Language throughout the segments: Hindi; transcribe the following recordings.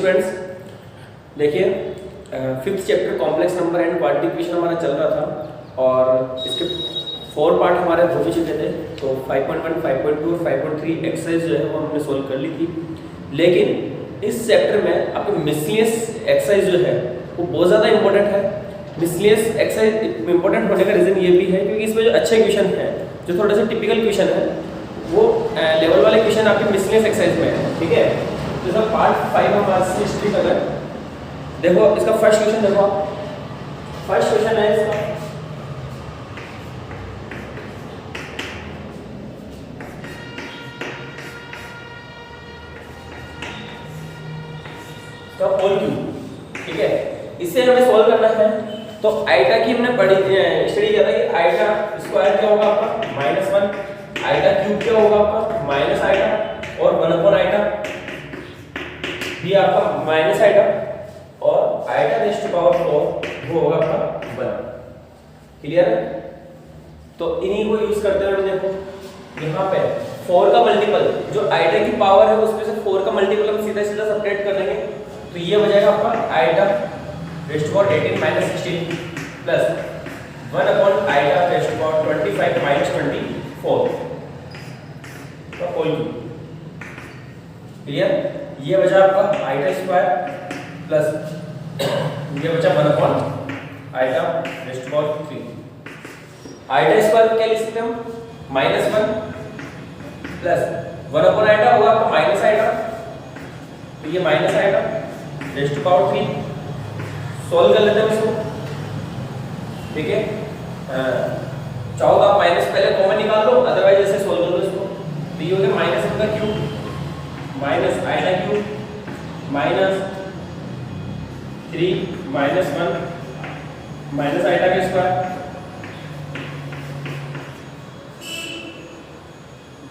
स्टूडेंट्स, देखिए fifth chapter complex number and quadratic हमारा चल रहा था और इसके 4 पार्ट हमारे हो भी चुके थे। तो 5.1, 5.2 और 5.3 एक्सरसाइज जो है वो हमने सोल्व कर ली थी। लेकिन इस चैप्टर में आपको मिसलिनियस एक्सरसाइज जो है वो बहुत ज़्यादा इंपॉर्टेंट है। मिसलिनियस एक्सरसाइज इंपॉर्टेंट होने का रीज़न ये भी है क्योंकि इसमें जो अच्छे क्वेश्चन हैं, जो थोड़े से टिपिकल क्वेश्चन है, वो लेवल वाले क्वेश्चन आपके मिसलिनियस एक्सरसाइज में है। ठीक है, तो सर पार्ट 5 हमारा हिस्ट्री का है। देखो इसका फर्स्ट क्वेश्चन देखो, फर्स्ट क्वेश्चन है इसका होल क्यूब। ठीक है, इसे हमें सॉल्व करना है। तो आइटा की हमने पढ़ी स्टडी किया था कि आइटा स्क्वायर क्या होगा आपका -1, आइटा क्यूब क्या होगा आपका माइनस आइटा और 1 आइटा भी आपका माइनस आइटा और आइटा रेज़ टू पावर 4 वो होगा आपका 1। क्लियर है? तो इन्हीं को यूज करते हुए देखो यहाँ पे 4 का मल्टीपल जो आइटा की पावर है उसमें से 4 का मल्टीपल हम सीधा सीधा सब्ट्रैक्ट कर लेंगे। तो ये हो जाएगा आपका iota raise to power 18 - 16 plus 1 iota raise to power 25 - 24 का होल क्यूब। क्लियर? ये बचा आपका आइटा स्क्वायर प्लस ये बचा 1 iota raise to power 3। Iota square क्या लिख सकते हम -1 प्लस 1 आइटा होगा आपका माइनस आइटा, तो ये minus iota raise to power 3। Solve कर लेते हैं इसको। ठीक है, चाहो तो आप माइनस पहले कॉमन निकाल लो, अदरवाइज ऐसे सॉल्व कर लो इसको। तो ये हो गया -1 का cube minus iota cube minus 3 -1 minus iota का स्क्वायर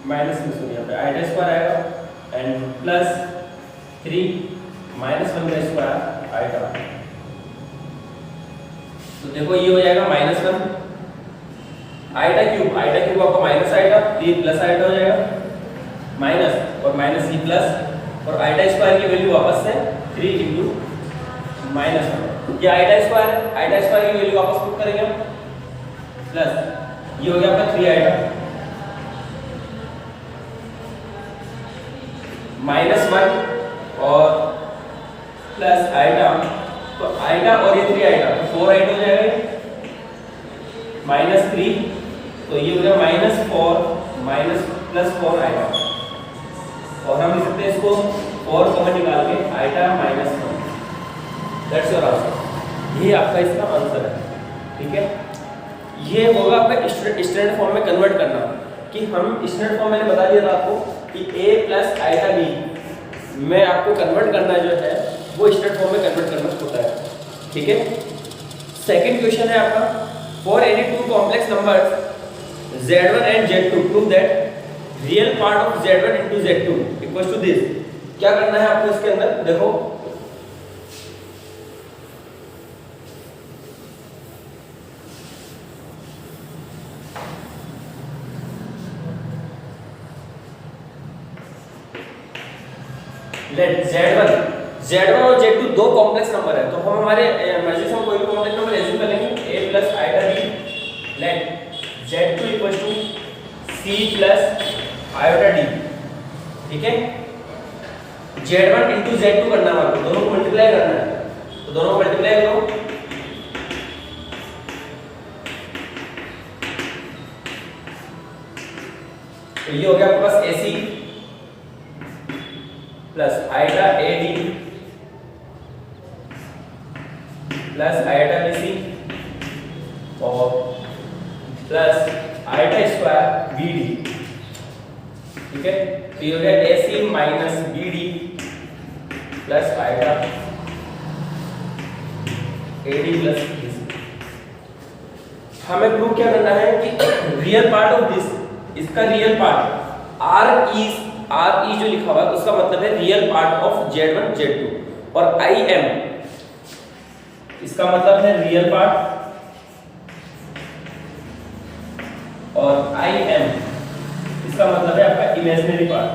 माइनस में सुनिए यहाँ पे आइटा स्क्वायर आएगा एंड प्लस 3 -1 का स्क्वायर आइटा। तो देखो ये हो जाएगा -1 आइटा क्यूब आपका माइनस आइटा, ये प्लस आइटा हो जाएगा माइनस और माइनस ये प्लस और आइटा स्क्वायर की वैल्यू वापस से 3 × -1। ये आइटा स्क्वायर की वैल्यू वापस पुट करेंगे हम प्लस ये हो गया आपका 3 आइटा -1 और प्लस आइटा, तो आइटा और ये 3 आइटा तो 4 आइटा हो जाएगा -3, तो ये हो गया -4 प्लस 4 आइटा और हम लिख सकते हैं इसको 4 कॉमन निकाल के आइटा -1। That's your answer. ये आपका इसका आंसर है। ठीक है, ये होगा आपका स्टैंडर्ड फॉर्म में कन्वर्ट करना कि हम स्टैंडर्ड फॉर्म मैंने बता दिया था आपको कि a प्लस आइटा b में आपको कन्वर्ट करना जो है वो स्टैंडर्ड फॉर्म में कन्वर्ट करना होता है। ठीक है, सेकंड क्वेश्चन है आपका for any two complex numbers z1 and z2 prove that real part of z1 * z2 equals to this. क्या करना है आपको इसके अंदर देखो, लेट z1 और z2 दो कॉम्प्लेक्स नंबर है। तो हम हमारे मेजर्स में कोई भी कॉम्प्लेक्स नंबर एज्यूम कर लेंगे a plus iota b let z2 equals to c plus iota d। ठीक है, z1 * z2 करना है आपको, दोनों को मल्टीप्लाई करना है, तो दोनों को मल्टीप्लाई करो तो ये हो गया आपके पास ac plus iota AD plus iota BC और प्लस आइटा स्क्वायर BD। ठीक है, तो ये हो गया AC minus BD plus iota AD plus BC। हमें प्रूव क्या करना है कि रियल पार्ट ऑफ दिस, इसका रियल पार्ट RE जो लिखा हुआ है उसका मतलब है real part of z1 z2 और IM इसका मतलब है रियल पार्ट और IM इसका मतलब है आपका इमेजिनरी पार्ट।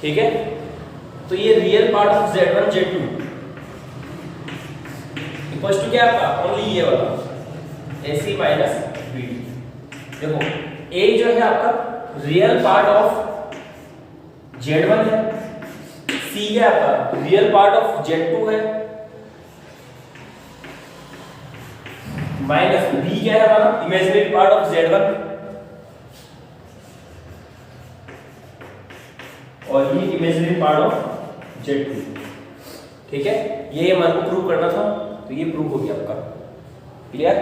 ठीक है, तो ये real part of z1 z2 equals to क्या आपका ओनली ये वाला ac माइनस bd। देखो a जो है आपका रियल पार्ट ऑफ z1 है, c है आपका रियल पार्ट ऑफ z2 है, माइनस b क्या है हमारा इमेजिनरी पार्ट ऑफ z1 और ये इमेजिनरी पार्ट ऑफ z2। ठीक है, ये हमारे को प्रूव करना था, तो ये प्रूव हो गया आपका। क्लियर।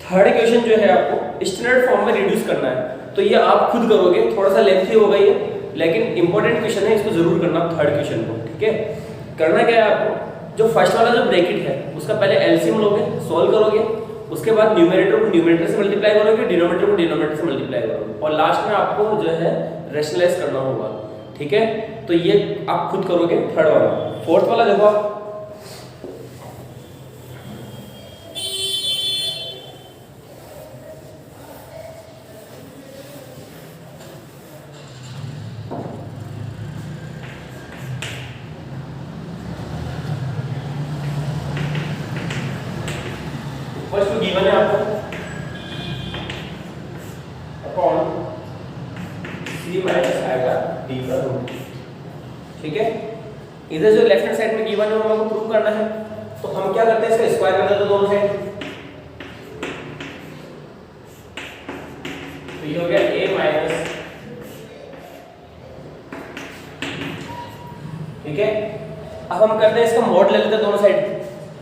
थर्ड इक्वेशन जो है आपको स्टैंडर्ड फॉर्म में रिड्यूस करना है, तो ये आप खुद करोगे, थोड़ा सा लेंथी होगा ये, लेकिन इंपॉर्टेंट क्वेश्चन है, इसको जरूर करना थर्ड क्वेश्चन को। ठीक है, करना क्या है आपको, जो फर्स्ट वाला जो ब्रैकेट है उसका पहले एलसीएम लोगे, सॉल्व करोगे, उसके बाद न्यूमरेटर को न्यूमरेटर से मल्टीप्लाई करोगे, डिनोमिनेटर को डिनोमिनेटर से मल्टीप्लाई करोगे, और लास्ट में आपको जो है रेशनलाइज करना होगा। ठीक है, तो ये आप खुद करोगे थर्ड वाला। फोर्थ वाला देखो आप, फर्स्ट तो गिवन है आपको अपॉन c माइनस आएगा d का रूट। ठीक है, इधर जो लेफ्ट हैंड साइड में गिवन है वो हमको प्रूव करना है, तो हम क्या करते हैं, इसका स्क्वायर कर देते हैं दोनों साइड। तो ये हो गया a माइनस, ठीक है, अब हम करते हैं इसका मॉड ले लेते हैं दोनों साइड,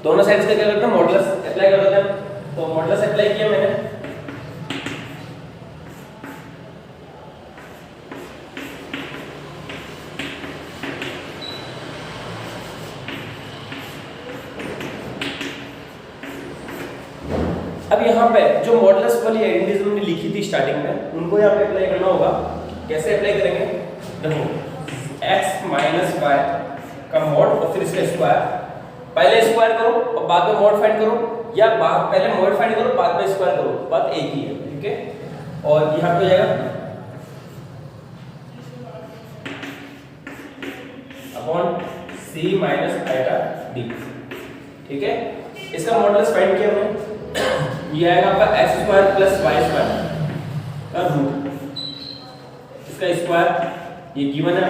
दोनों साइड्स का क्या करते हैं मॉडुलस अप्लाई कर देते हैं। तो मॉडुलस अप्लाई किया मैंने, अब यहाँ पे जो मॉडुलस वाली आइडेंटिटीज हमने लिखी थी स्टार्टिंग में, उनको यहाँ पे अप्लाई करना होगा। कैसे अप्लाई करेंगे, देखो x माइनस वाई का मॉड और फिर इसका स्क्वायर, पहले स्क्वायर करो और बाद में मॉड फाइंड करो, या पहले मॉड फाइंड करो बाद में स्क्वायर करो, बात एक ही है। ठीक है, और यहाँ पे हो जाएगा अपॉन c माइनस आएगा d। ठीक है, इसका मॉडुलस फाइंड किया हमने, ये आएगा आपका x square plus Y square का रूट, इसका स्क्वायर ये गिवन है,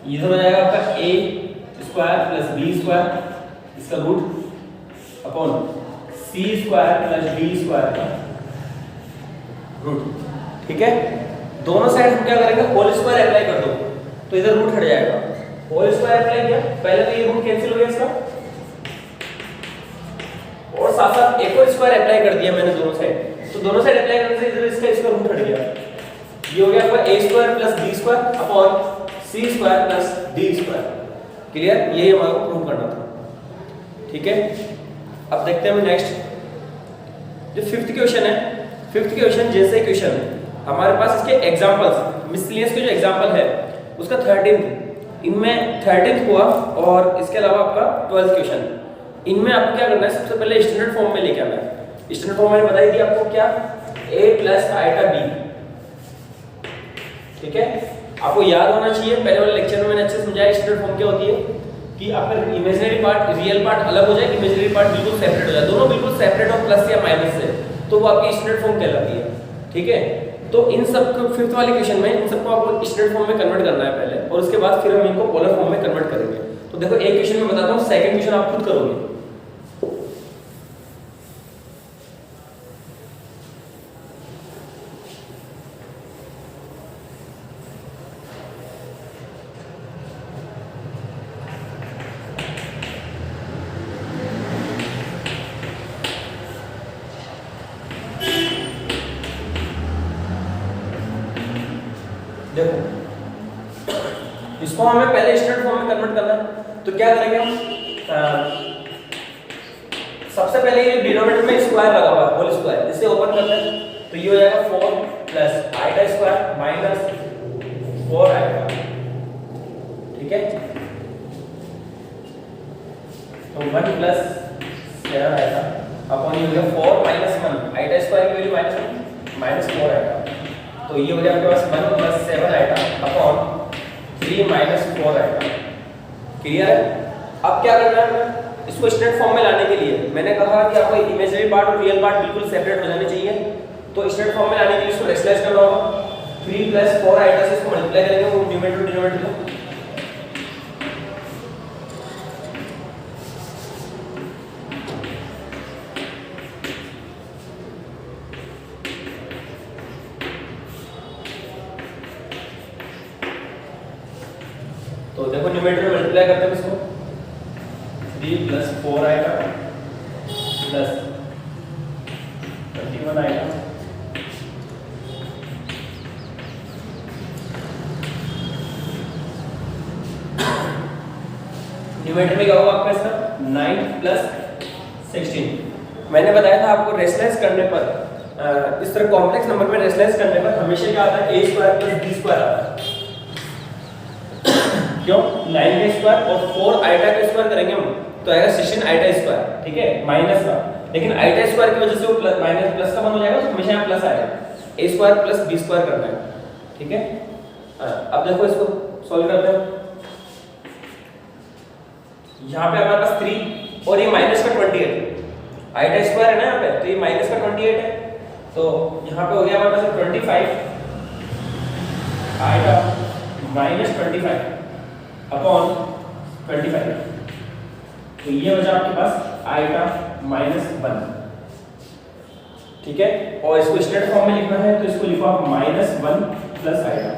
इधर हो जाएगा आपका a square plus b square इसका root upon c square plus d square का रूट। ठीक है, दोनों साइड हम क्या करेंगे, होल स्क्वायर अप्लाई कर दो, तो इधर रूट हट जाएगा। होल स्क्वायर अप्लाई किया, पहले तो ये रूट कैंसिल हो गया इसका, और साथ साथ एक और स्क्वायर अप्लाई कर दिया मैंने दोनों साइड, तो दोनों साइड अप्लाई करने से इधर इसका रूट हट गया। ये हो गया आपका a square plus b square upon c square plus d square. Clear, ये हमारे को प्रूव करना था। ठीक है, अब देखते हैं हम नेक्स्ट जो फिफ्थ क्वेश्चन है। फिफ्थ क्वेश्चन जैसे क्वेश्चन हमारे पास इसके एग्जांपल्स, मिसलेनियस के जो एग्जांपल है उसका 13th, इनमें 13th हुआ, और इसके अलावा आपका 12th क्वेश्चन। इनमें आपको क्या करना है, सबसे पहले स्टैंडर्ड फॉर्म में लेके आना है। स्टैंडर्ड फॉर्म मैंने बताई थी आपको, क्या a प्लस आइटा b। ठीक है, आपको याद होना चाहिए, पहले वाले लेक्चर में मैंने अच्छे से समझाया स्टैंडर्ड फॉर्म क्या होती है, कि आपका इमेजिनरी पार्ट रियल पार्ट अलग हो जाए, इमेजिनरी पार्ट बिल्कुल सेपरेट हो जाए, दोनों बिल्कुल सेपरेट हो प्लस या माइनस से, तो वो आपकी स्टैंडर्ड फॉर्म कहलाती है। ठीक है, तो इन सब को फिफ्थ वाले क्वेश्चन में इन सबको आपको स्टैंडर्ड फॉर्म में कन्वर्ट करना है पहले, और उसके बाद फिर हम इनको पोलर फॉर्म में कन्वर्ट करेंगे। तो देखो एक क्वेश्चन में बताता हूँ, सेकंड क्वेश्चन आप खुद करोगे। देखो इसको हमें पहले स्टैंडर्ड फॉर्म में कन्वर्ट करना है, तो क्या करेंगे हम, सबसे पहले ये डिनोमिनेटर में स्क्वायर लगा हुआ है, होल स्क्वायर, इसे ओपन करते हैं, तो ये हो जाएगा 4 प्लस आइटा स्क्वायर माइनस 4 आएगा। ठीक है, तो 1 प्लस 7 आएगा अपॉन ये हो गया 4 माइनस 1, आइटा स्क्वायर की वैल्यू माइनस 4 आएगा, तो ये हो जाएगा आपके पास 1 प्लस 7 आएगा अपॉन 3 माइनस -4 आएगा। क्लियर है? अब क्या करना है, इसको स्टैंडर्ड फॉर्म में लाने के लिए मैंने कहा कि आपको इमेजिनरी पार्ट और रियल पार्ट बिल्कुल सेपरेट हो जाने चाहिए। तो स्टैंडर्ड फॉर्म में लाने के लिए इसको रेशनलाइज करना होगा। 3 + 4 आएगा, से इसको मल्टीप्लाई करेंगे वो न्यूमरेटर डिनोमिनेटर को। तो देखो न्यूमरेटर में मल्टीप्लाई करते हैं इसको, 3 + 4 आएगा प्लस 21 आएगा। न्यूमरेटर में क्या होगा आपका इसका 9 + 16। मैंने बताया था आपको रेशनलाइज करने पर इस तरह कॉम्प्लेक्स नंबर में रेशनलाइज करने पर हमेशा क्या आता है, a² + b² आता है। क्यों? 9 का स्क्वायर और 4 आइटा का स्क्वायर करेंगे हम तो आएगा 16 आइटा स्क्वायर, ठीक है, माइनस का। लेकिन आइटा स्क्वायर की वजह से वो प्लस माइनस प्लस का बंद हो जाएगा, तो हमेशा यहाँ प्लस आएगा। a² + b² करना है, ठीक है। अब देखो इसको सॉल्व करते हैं। यहाँ पे हमारे पास 3 और ये माइनस का 28 आइटा स्क्वायर है ना यहाँ पे, तो ये माइनस का 28 है, तो यहाँ पे हो गया हमारे पास 25 आइटा -25 अपॉन 25। तो ये बचा आपके पास आइटा -1, ठीक है। और इसको स्टैंडर्ड फॉर्म में लिखना है तो इसको लिखो आप -1 + आइटा।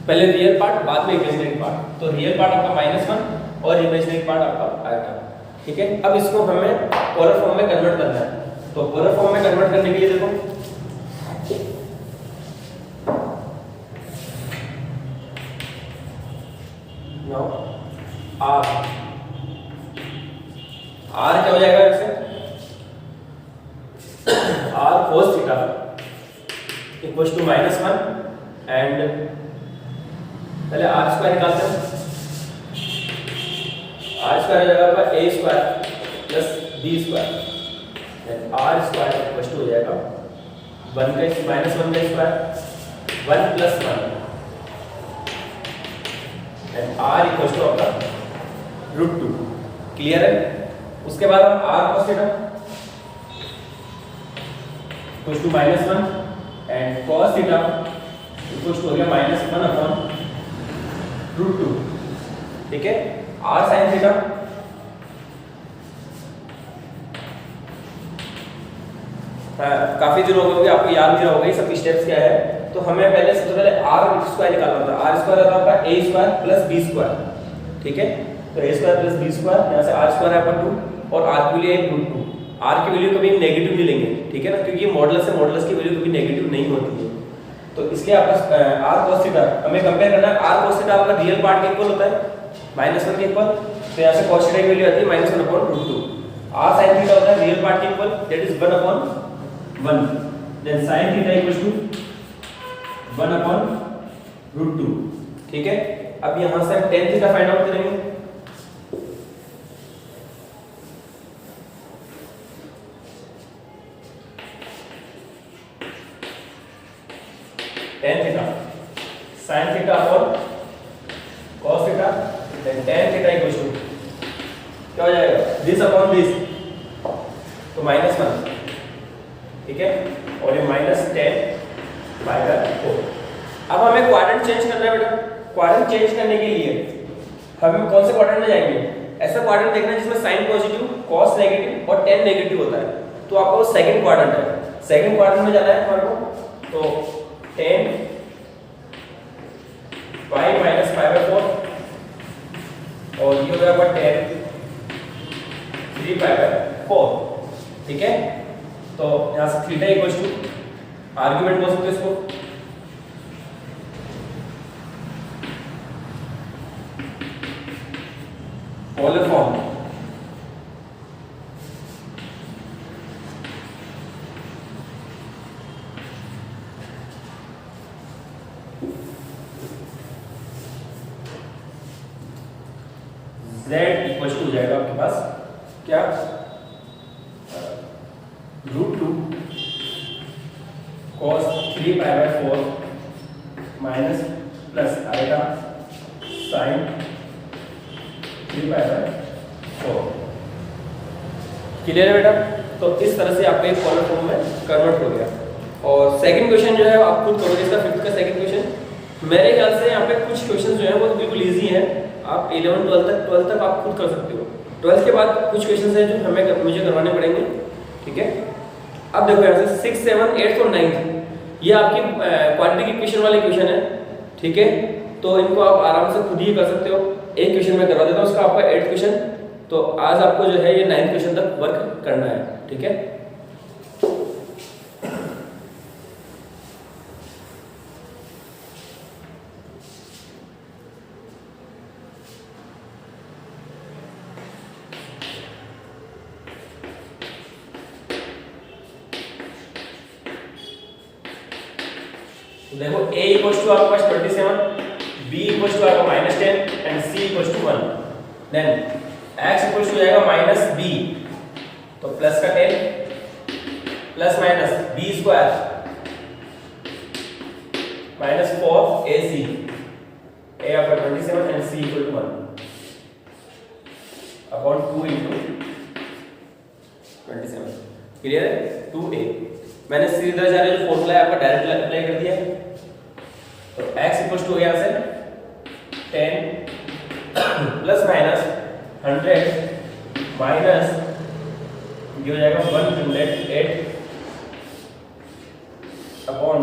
पहले रियल पार्ट बाद में इमेजिनरी पार्ट। तो रियल पार्ट आपका -1 और इमेजिनरी पार्ट आपका आइटा, ठीक है। अब इसको हमें पोलर फॉर्म में कन्वर्ट करना है। तो पोलर फॉर्म में कन्वर्ट करने के लिए देखो R क्या हो जाएगा इससे, R cos theta equals to -1 and पहले R² निकालते हैं। R² हो जाएगा आपका a² + b² then R² equals to हो जाएगा 1 का -1 का square 1 + 1 and R equals to आपका √2। क्लियर है? उसके बाद हम R cos theta equals to -1 and cos theta equals to हो गया -1 √2, ठीक है। R sin थीटा काफी दिन हो गए आपको याद नहीं रहा होगा ये सब स्टेप्स क्या है। तो हमें पहले सबसे पहले R² निकालना था। R² आता है आपका a² + b², ठीक है। तो a² + b², यहाँ से R² है आपका 2 और R की वैल्यू है √2। R की वैल्यू कभी नेगेटिव नहीं लेंगे, ठीक है ना, क्योंकि ये मॉडुलस है, मॉडुलस की वैल्यू कभी नेगेटिव नहीं होती है। तो इसलिए आपका R cos थीटा हमें कंपेयर करना है। R cos थीटा आपका रियल पार्ट के इक्वल होता है -1 के इक्वल, तो यहाँ से cos थीटा की वैल्यू आती है -1/√2। R sin थीटा होता है रियल पार्ट के equal, that is 1/1। Then sin theta equals to 1/√2, ठीक है। अब यहाँ से हम tan थीटा फाइंड आउट करेंगे। tan theta sin theta upon cos theta then tan theta equals to क्या हो जाएगा, दिस अपॉन दिस, तो -1, ठीक है। और ये -10/4। अब हमें क्वाड्रेंट चेंज करना है बेटा। क्वाड्रेंट चेंज करने के लिए हम कौन से क्वाड्रेंट में जाएंगे? ऐसा क्वाड्रेंट देखना है जिसमें sin पॉजिटिव, cos नेगेटिव और tan नेगेटिव होता है। तो आपको सेकंड क्वाड्रेंट है, सेकंड क्वाड्रेंट में जाना है हमारे को। तो tan y - π/4 और ये हो गया आपका tan 3π/4, ठीक है। तो यहाँ से थीटा इक्वल्स टू आर्गुमेंट बोल सकते हैं इसको polar form. Z equals to हो जाएगा आपके पास क्या, √2 cos 3π/4 - प्लस आएगा साइन 3/4। क्लियर है बेटा? तो इस तरह से आपका एक कॉलम फॉर्म में कन्वर्ट हो गया। और सेकंड क्वेश्चन जो है आप खुद करोगे, इसका फिफ्थ का सेकंड क्वेश्चन। मेरे ख्याल से यहाँ पे कुछ क्वेश्चन जो है वो बिल्कुल ईजी है, आप 11 12 तक आप खुद कर सकते हो। 12 के बाद कुछ क्वेश्चन है जो मुझे करवाने पड़ेंगे, ठीक है। अब देखो यहाँ से 6, 7, 8 और 9 ये आपकी क्वाड्रेटिक इक्वेशन वाले क्वेश्चन है, ठीक है। तो इनको आप आराम से खुद ही कर सकते हो। एक क्वेश्चन में करवा देता हूँ, उसका आपका 8th क्वेश्चन। तो आज आपको जो है ये 9th क्वेश्चन तक वर्क करना है, ठीक है। देखो a इक्वल्स टू आपके पास 27, b इक्वल्स टू आपका -10 and c equals to 1। Then x equals to जाएगा -b, तो प्लस का 10 plus minus b square -4ac, a आपका 27 and c equal to 1 upon 2 into 27। Clear है? 2a मैंने सीधा जा रहे जो फॉर्मूला है आपका डायरेक्ट अप्लाई कर दिया है। तो x इक्वल्स टू यहाँ से 10 प्लस माइनस 100 माइनस ये हो जाएगा 108 अपॉन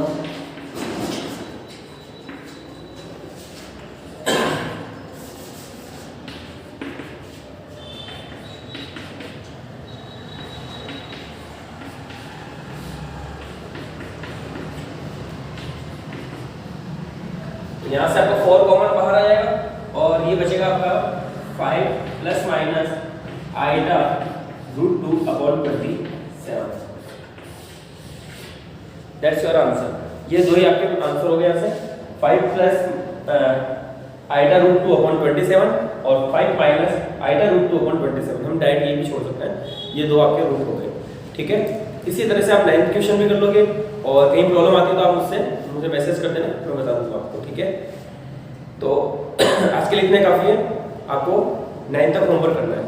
यहाँ से आपका 4 कॉमन बाहर आ जाएगा और ये बचेगा आपका 5 plus minus iota √2 upon 27। That's your answer. ये दो ही आपके आंसर हो गए यहाँ से, 5 प्लस आइटा √2 अपॉन 27 और 5 माइनस आइटा √2 अपॉन 27। हम डायरेक्ट ये भी छोड़ सकते हैं, ये दो आपके रूट हो गए, ठीक है। इसी तरह से आप 9th क्वेश्चन भी कर लोगे और कहीं प्रॉब्लम आती है तो आप मुझे मैसेज कर देना, मैं बता दूंगा आपको, ठीक है। तो आज के लिए इतने काफ़ी है, आपको 9th तक होमवर्क करना है।